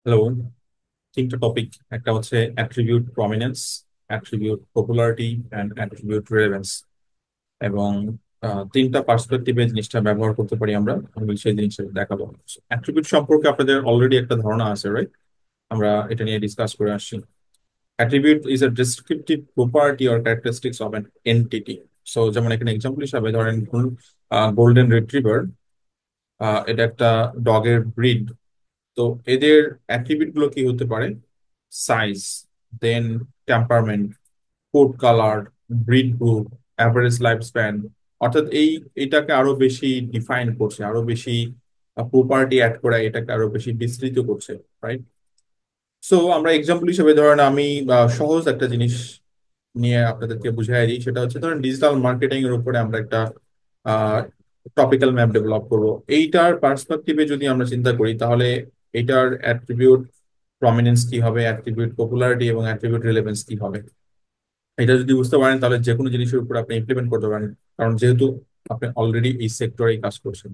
Hello. তিনটা topic, একটা হচ্ছে attribute prominence, attribute popularity and attribute relevance. এবং তিনটা পার্সপেক্টিভে জিনিসটা ব্যবহার করতে পারি আমরা। আমি সেই জিনিসটা দেখাবো। অ্যাট্রিবিউট সম্পর্কে আপনাদের অলরেডি একটা ধারণা আছে, রাইট? আমরা এটা নিয়ে ডিসকাস করে আসছি। Attribute is a descriptive property or characteristics of an entity. So যেমন এখানে এক্সাম্পল হিসাবে ধরেন গোল্ডেন রিট্রিভার, এটা একটা ডগের ব্রিড। তো এদের অ্যাট্রিবিউট গুলো কি হতে পারে? Size, then temperament, coat colour, breed group, average life span. অর্থাৎ এটাকে আরো বেশি ডিফাইন করছে, আরো বেশি প্রপার্টি অ্যাড করা এটাকে আরো বেশি বিস্তৃত করছে, রাইট? সো আমরা এক্সাম্পল হিসেবে ধরেন আমি সহজ একটা জিনিস নিয়ে আপনাদেরকে বুঝাই দিই। সেটা হচ্ছে ধরেন ডিজিটাল মার্কেটিং এর উপরে আমরা একটা টপিক্যাল ম্যাপ ডেভেলপ করব। এইটার পার্সপেক্টিভে যদি আমরা চিন্তা করি তাহলে এটার অ্যাট্রিবিউট প্রমিনেন্স কি হবে, অ্যাট্রিবিউট পপুলারিটি এবং অ্যাট্রিবিউট রিলেভেন্স কি হবে, এটা যদি বুঝতে পারেন তাহলে যে কোনো জিনিসের উপর আপনি ইমপ্লিমেন্ট করতে পারেন। কারণ যেহেতু আপনি অলরেডি এই সেক্টরে কাজ করছেন।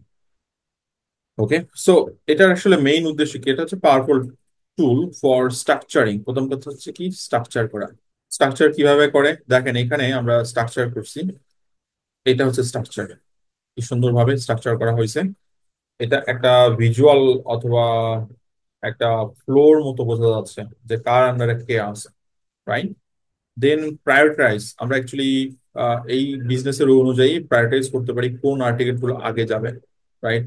ওকে। সো এটার আসলে মেইন উদ্দেশ্য কি? এটা হচ্ছে পাওয়ারফুল টুল ফর স্ট্রাকচারিং। প্রথম কথা হচ্ছে কি স্ট্রাকচার করা। স্ট্রাকচার কিভাবে করে দেখেন, এখানে আমরা স্ট্রাকচার করছি। এটা হচ্ছে স্ট্রাকচার, কি সুন্দরভাবে স্ট্রাকচার করা হয়েছে। এটা একটা ভিজুয়াল অথবা একটা ফ্লোর মতো বোঝা যাচ্ছে যে কার আন্ডারে কে আছে, রাইট? দেন প্রায়োরিটাইজ, আমরা অ্যাকচুয়ালি এই বিজনেসের অনুযায়ী প্রায়োরিটাইজ করতে পারি কোন আর্টিকেল গুলো আগে যাবে, রাইট?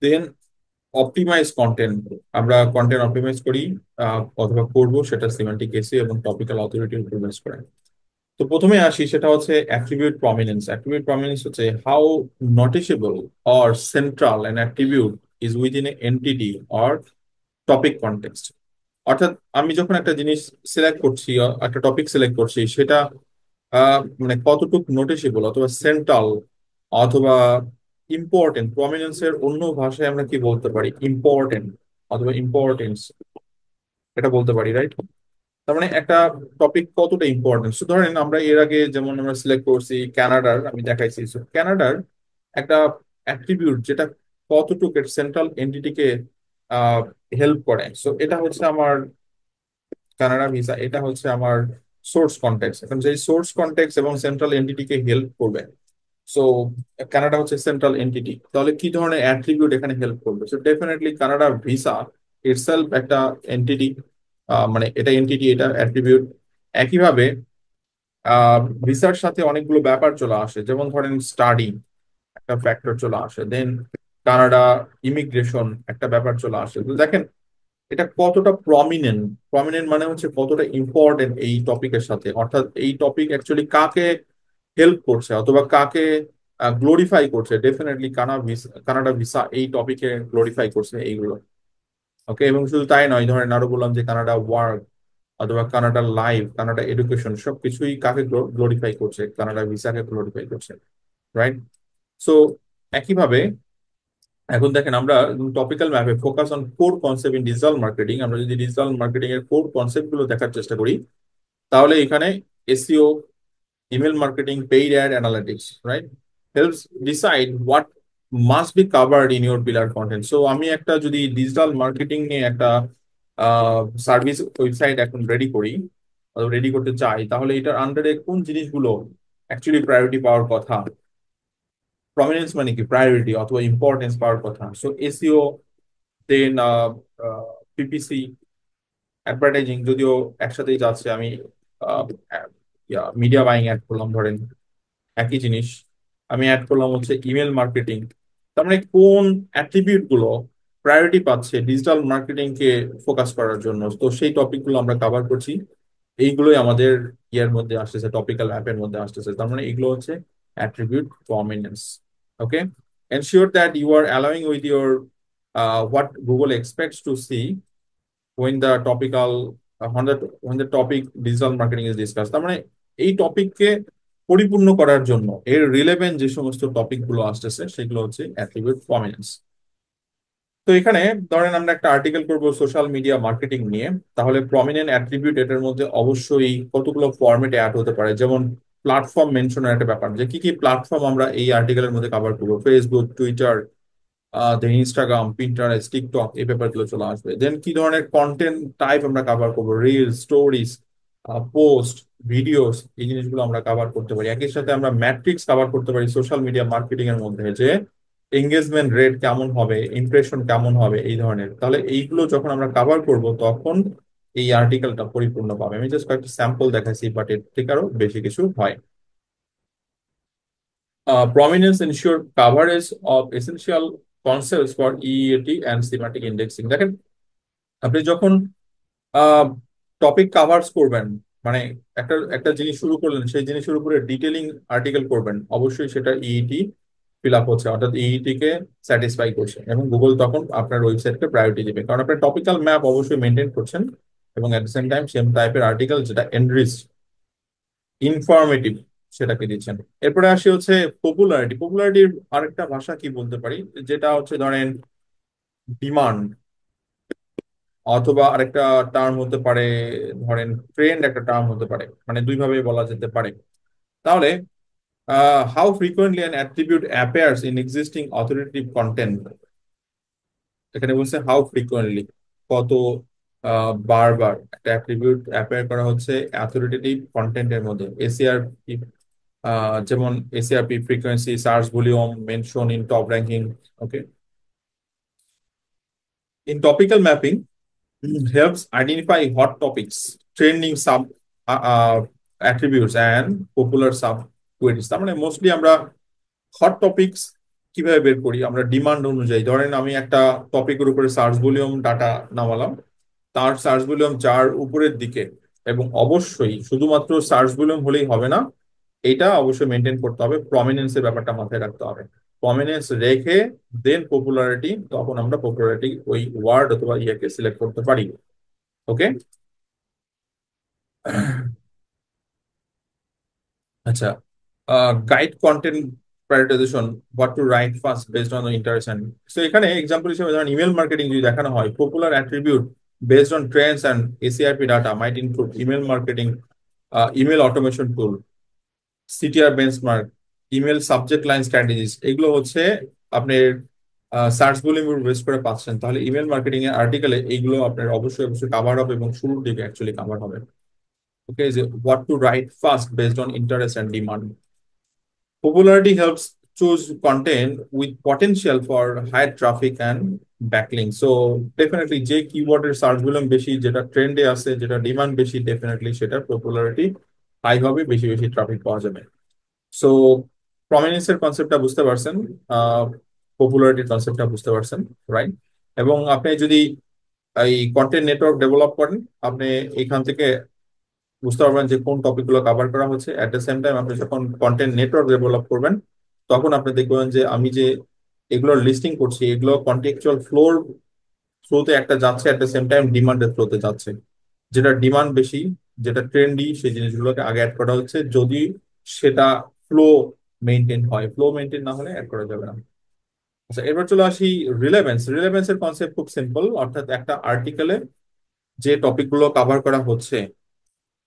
দেন অপটিমাইজ কন্টেন্ট, আমরা কন্টেন্ট অপটিমাইজ করি অথবা করবো সেটা সিমেন্টিক এসি এবং টপিক্যাল অথরিটির উপর বেস করে। তো প্রথমে আসি, সেটা হচ্ছে অ্যাট্রিবিউট প্রমিনেন্স। অ্যাট্রিবিউট প্রমিনেন্স হচ্ছে how noticeable or central an attribute is within a entity or topic context. অর্থাৎ আমি যখন একটা জিনিস সিলেক্ট করছি, একটা টপিক সিলেক্ট করছি, সেটা মানে কতটুকু নোটিসেবল অথবা সেন্ট্রাল অথবা ইম্পর্টেন্ট। প্রমিনেন্সের অন্য ভাষায় আমরা কি বলতে পারি? ইম্পর্টেন্ট অথবা ইম্পর্টেন্স, এটা বলতে পারি, রাইট? তার মানে একটা টপিক কতটা ইম্পর্টেন্ট। সো ধরেন আমরা এর আগে যেমন আমরা সিলেক্ট করছি কানাডার, আমি দেখাইছি। সো কানাডার একটা অ্যাট্রিবিউট যেটা কতটুকু সেন্ট্রাল এন্টিটিকে হেল্প করে। সো এটা হচ্ছে আমার কানাডা ভিসা, এটা হচ্ছে আমার সোর্স কন্টেক্স। এখন যে সোর্স কন্টেক্স এবং সেন্ট্রাল এন্টিটিকে হেল্প করবে, সো কানাডা হচ্ছে সেন্ট্রাল এন্টিটি, তাহলে কি ধরনের অ্যাট্রিবিউট এখানে হেল্প করবে? So definitely Canada visa itself একটা এন্টিটি, মানে এটা এন্টিটি, এটা অ্যাট্রিবিউট। একইভাবে ভিসার সাথে অনেকগুলো ব্যাপার চলে আসে, যেমন ধরেন স্টাডি একটা ফ্যাক্টর চলে আসে, দেন কানাডা ইমিগ্রেশন একটা ব্যাপার চলে আসে। তো দেখেন এটা কতটা প্রমিনেন্ট। প্রমিনেন্ট মানে হচ্ছে কতটা ইম্পর্টেন্ট এই টপিকের সাথে, অর্থাৎ এই টপিক অ্যাকচুয়ালি কাকে হেল্প করছে অথবা কাকে গ্লোরিফাই করছে। ডেফিনেটলি কানাডা ভিসা এই টপিকে গ্লোরিফাই করছে এইগুলো। ওকে। এবং শুধু তাই নয়, ধরেন আরো বললাম যে কানাডা ওয়ার্ক অথবা কানাডা লাইফ, কানাডা এডুকেশন সবকিছুই কাকে গ্লোরিফাই করছে? কানাডা ভিসাকে গ্লোরিফাই করছে, রাইট? সো একইভাবে এখন দেখেন আমরা টপিক্যাল ম্যাপে focus on core concept in digital marketing. আমরা যদি ডিজিটাল মার্কেটিং এর কোর কনসেপ্ট গুলো দেখার চেষ্টা করি তাহলে এখানে SEO, email marketing, paid add analytics, right, helps decide what must be covered in your pillar content. So আমি একটা যদি ডিজিটাল মার্কেটিং নিয়ে একটা সার্ভিস ওয়েবসাইট এখন রেডি করি অথবা রেডি করতে চাই, তাহলে এটার আন্ডারে কোন জিনিসগুলো অ্যাকচুয়ালি প্রায়োরিটি পাওয়ার কথা? প্রমিনেন্স মানে কি? প্রায়োরিটি অথবা ইম্পর্টেন্স পাওয়ার কথা। সো এসইও, দেন পিপিসি, অ্যাডভার্টাইজিং, যদিও একসাথেই যাচ্ছে। আমি মিডিয়া বাইং অ্যাড করলাম ধরেন, একই জিনিস। আমি অ্যাড করলাম হচ্ছে ইমেল মার্কেটিং। তার মানে কোন অ্যাট্রিবিউট গুলো প্রায়োরিটি পাচ্ছে ডিজিটাল মার্কেটিং কে ফোকাস করার জন্য, তো সেই টপিক গুলো আমরা কভার করছি। এইগুলোই আমাদের ইয়ার মধ্যে আসতেছে, টপিক্যাল অ্যাপের মধ্যে আসতেছে। তার মানে এগুলো হচ্ছে attribute prominence. Okay. Ensure that you are allowing with your what Google expects to see when the topical when the topic digital marketing is discussed। তার মানে এই টপিককে পরিপূর্ণ করার জন্য এর রিলেভেন্ট যে সমস্ত টপিক গুলো আসতেছে সেগুলো হচ্ছে অ্যাট্রিবিউট প্রমিনেন্স। তো এখানে ধরেন আমরা একটা আর্টিকেল করব সোশ্যাল মিডিয়া মার্কেটিং নিয়ে, তাহলে প্রমিনেন্ট অ্যাট্রিবিউট এটার মধ্যে অবশ্যই কতগুলো ফরম্যাটে অ্যাড হতে পারে। যেমন প্ল্যাটফর্ম মেনশনের একটা ব্যাপার, যে কি কি প্ল্যাটফর্ম আমরা এই আর্টিকেলের মধ্যে কভার করবো: ফেসবুক, টুইটার, দেন ইনস্টাগ্রাম, পিন্টারেস্ট, টিকটক, এই ব্যাপারগুলো চলে আসবে। দেন কি ধরনের কন্টেন্ট টাইপ আমরা কভার করবো, রিল, স্টোরিজ, পোস্ট, ভিডিওস, এই জিনিসগুলো আমরা কভার করতে পারি। একই সাথে আমরা ম্যাট্রিক্স কভার করতে পারি সোশ্যাল মিডিয়া মার্কেটিং এর মধ্যে, যে এঙ্গেজমেন্ট রেট কেমন হবে, ইমপ্রেশন কেমন হবে, এই ধরনের। তাহলে এইগুলো যখন আমরা কভার করব তখন এই আর্টিকেলটা পরিপূর্ণ পাবে। আমি জাস্ট কয়েকটা স্যাম্পল দেখাইছি, বাট এর থেকে আরো বেশি কিছু হয়। Prominence ensure coverage of essential concepts for EEAT and semantic indexing. দেখেন, আপনি যখন টপিক কাভার্স করবেন, মানে একটা একটা জিনিস শুরু করলেন, সেই জিনিসের উপরে ডিটেলিং আর্টিকেল করবেন, অবশ্যই সেটা ইইটি ফিল আপ হচ্ছে, অর্থাৎ ইইটি কে স্যাটিসফাই করছে, এবং গুগল তখন আপনার ওয়েবসাইটকে প্রায়োরিটি দিবে, কারণ আপনি টপিক্যাল ম্যাপ অবশ্যই মেনটেন করছেন, এবং at the same time same টাইপের আর্টিকেল যেটা এনরিচ, ইনফরমেটিভ, সেটাকে দিচ্ছেন। এরপরে আসি হচ্ছে পপুলারিটি। পপুলারিটির আরেকটা ভাষা কি বলতে পারি, যেটা হচ্ছে ধরেন ডিমান্ড, অথবা আরেকটা টার্ম হতে পারে ধরেন ট্রেন্ড, একটা টার্ম হতে পারে, মানে দুইভাবে বলা যেতে পারে। তাহলে how frequently an attribute appears in existing authoritative content, এখানে বলছে হাউ ফ্রিকোয়েন্টলি, কত বারবার একটা অ্যাট্রিবিউট অ্যাপিয়ার করা হচ্ছে অথরিটেটিভ কন্টেন্টের মধ্যে। এসিআর, যেমন ACRP, frequency, search volume, mention in top ranking. Okay, in topical mapping helps identify hot topics, trending sub attributes and popular sub queries। তার মানে মোস্টলি আমরা হট টপিকস কিভাবে বের করি, আমরা ডিমান্ড অনুযায়ী। ধরেন আমি একটা টপিকের উপরে সার্চ ভলিউম ডাটা নামালাম, তার সার্চ ভলিউম যার উপরের দিকে, এবং অবশ্যই শুধুমাত্র সার্চ ভলিউম হলেই হবে না, এটা অবশ্যই মেনটেন করতে হবে, প্রমিনেন্সের ব্যাপারটা মাথায় রাখতে হবে। প্রমিনেন্স রেখে দেন পপুলারিটি, তখন আমরা পপুলারিটি ওই ওয়ার্ড অথবা ইয়েকে সিলেক্ট করতে পারি। ওকে, আচ্ছা, guide content prioritization, what to write first based on interest. So এখানে এক্সাম্পল হিসেবে ধরেন ইমেল মার্কেটিং যদি দেখানো হয়, popular attribute based on trends and ACRP data might include email marketing, email automation tool, CTR benchmark, email subject line strategies. এগুলো হচ্ছে আপনার search volume base করে পাচ্ছেন। তাহলে ইমেল মার্কেটিং এর আর্টিকেলে এইগুলো আপনার অবশ্যই অবশ্যই কাভার হবে, এবং শুরুর দিকে অ্যাকচুয়ালি কাভার হবে। ওকে, যে what to write first based on interest and demand. Popularity helps choose content with potential for high traffic and backlink. So definitely যে কিওয়ার্ডের সার্চ ভলিউম বেশি, যেটা ট্রেন্ডে আছে, যেটা ডিমান্ড বেশি, ডেফিনেটলি সেটার পপুলারিটি হাই হবে, বেশি বেশি ট্রাফিক পাওয়া যাবে। সো প্রমিনেন্সের কনসেপ্টটা বুঝতে পারছেন, পপুলারিটির কনসেপ্টটা বুঝতে পারছেন, রাইট? এবং আপনি যদি এই কন্টেন্ট নেটওয়ার্ক ডেভেলপ করেন, আপনি এখান থেকে বুঝতে পারবেন যে কোন টপিক গুলো কভার করা হচ্ছে। এট দ্য সেম টাইম আপনি যখন কন্টেন্ট নেটওয়ার্ক ডেভেলপ করবেন, তখন আপনি দেখবেন যে আমি যে এগুলোর লিস্টিং করছি, এগুলো কন্টেক্সচুয়াল ফ্লোর থ্রুতে একটা যাচ্ছে, এট দ্য সেম টাইম ডিমান্ডের থ্রুতে যাচ্ছে। যেটা ডিমান্ড বেশি, যেটা ট্রেন্ডি, সেই জিনিসগুলোকে আগে অ্যাড করা হচ্ছে, যদি সেটা ফ্লো মেনটেন হয়। ফ্লো মেনটেন না হলে অ্যাড করা যাবে না। আচ্ছা, এবার চলে আসি রিলেভেন্স। রিলেভেন্সের কনসেপ্ট খুব সিম্পল, অর্থাৎ একটা আর্টিকেলে যে টপিকগুলো কভার করা হচ্ছে,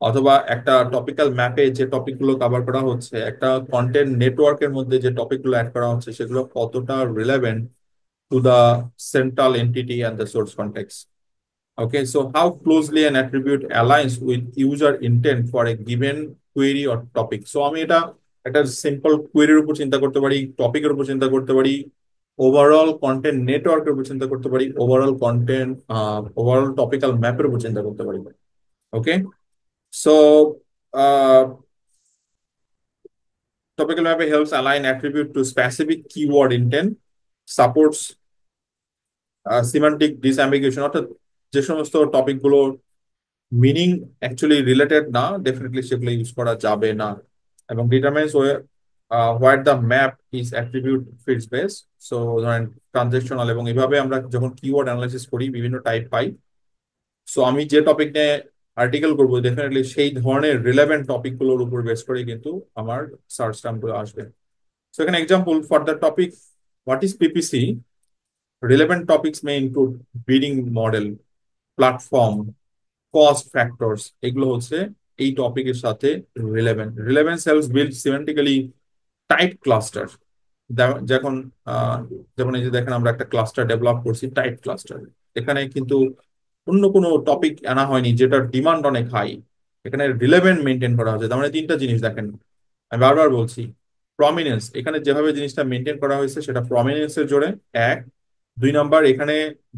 অথবা একটা টপিক্যাল ম্যাপে যে টপিকগুলো কভার করা হচ্ছে, একটা কন্টেন্ট নেটওয়ার্কের মধ্যে যে টপিকগুলো অ্যাড করা হচ্ছে, সেগুলো কতটা relevant to the central entity and the source context. Okay, so how closely an attribute aligns with user intent for a given query or topic. So আমি এটা একটা সিম্পল কোয়েরির উপর চিন্তা করতে পারি, টপিকের উপর চিন্তা করতে পারি, ওভারঅল কন্টেন্ট নেটওয়ার্কের উপর চিন্তা করতে পারি, ওভারঅল কন্টেন্ট, ওভারঅল টপিক্যাল ম্যাপের উপর চিন্তা করতে পারি। ওকে, so topical map helps align attribute to specific keyword intent, supports semantic disambiguation, অর্থাৎ যে সমস্ত টপিক গুলো মিনিং অ্যাকচুয়ালি রিলেটেড না, ডেফিনেটলি সেগুলো ইউজ করা যাবে না, এবং determines what the map is attribute fits base. So ধরেন ট্রানজেকশনাল, এবং এভাবে আমরা যখন কিওয়ার্ড অ্যানালাইসিস করি বিভিন্ন টাইপ পাই। সো আমি যে টপিক নিয়ে আর্টিকেল করবো, ডেফিনেটলি সেই ধরনের রিলেভেন্ট টপিক গুলোর উপর বেস করে কিন্তু আমার সার্চ টার্ম গুলো আসবে। So, an example for the topic, what is PPC? Relevant topics may include bidding model, platform, cost factors. এগুলো হচ্ছে এই টপিকের সাথে relevant. Relevance helps build semantically tight cluster. যখন আহ, যেমন এই যে দেখেন আমরা একটা ক্লাস্টার ডেভেলপ করছি, টাইট ক্লাস্টার। এখানে কিন্তু অন্য কোনো টপিক আনা হয়নি যেটার ডিমান্ড অনেক হাই। এখানে রিলেভেন্ট মেনটেন করা হয়েছে। তার মানে তিনটা জিনিস দেখেন, আমি বারবার বলছি, প্রমিনেন্স এখানে যেভাবে জিনিসটা মেনটেন করা হয়েছে সেটা প্রমিনেন্সের জোরে। এক, দুই নাম্বার, এখানে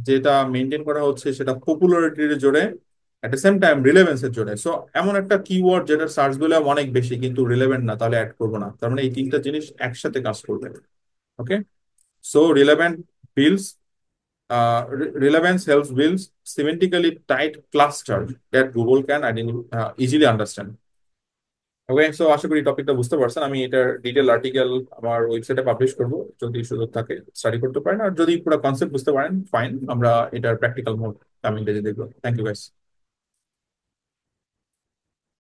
যেটা মেনটেন করা হচ্ছে সেটা পপুলারিটির জোরে, এট দ্য সেম টাইম রিলেভেন্সের জোরে। সো এমন একটা কিওয়ার্ড যেটা সার্চ ভ্যালু অনেক বেশি কিন্তু রিলেভেন্ট না, তাহলে অ্যাড করবো না। তার মানে এই তিনটা জিনিস একসাথে কাজ করবে। Okay, so relevant builds relevance helps build semantically tight cluster that Google can easily understand. Okay, so আশা করি টপিকটা বুঝতে পারছেন। আমি এটার ডিটেল আর্টিকেল আমার ওয়েবসাইটে পাবলিশ করব, যদি সুযোগ থাকে স্টাডি করতে পারেন। আর যদি পুরো কনসেপ্ট বুঝতে পারেন ফাইন, আমরা এটার প্র্যাকটিক্যাল মোড কামিং ডেজে দেখবো। Thank you guys.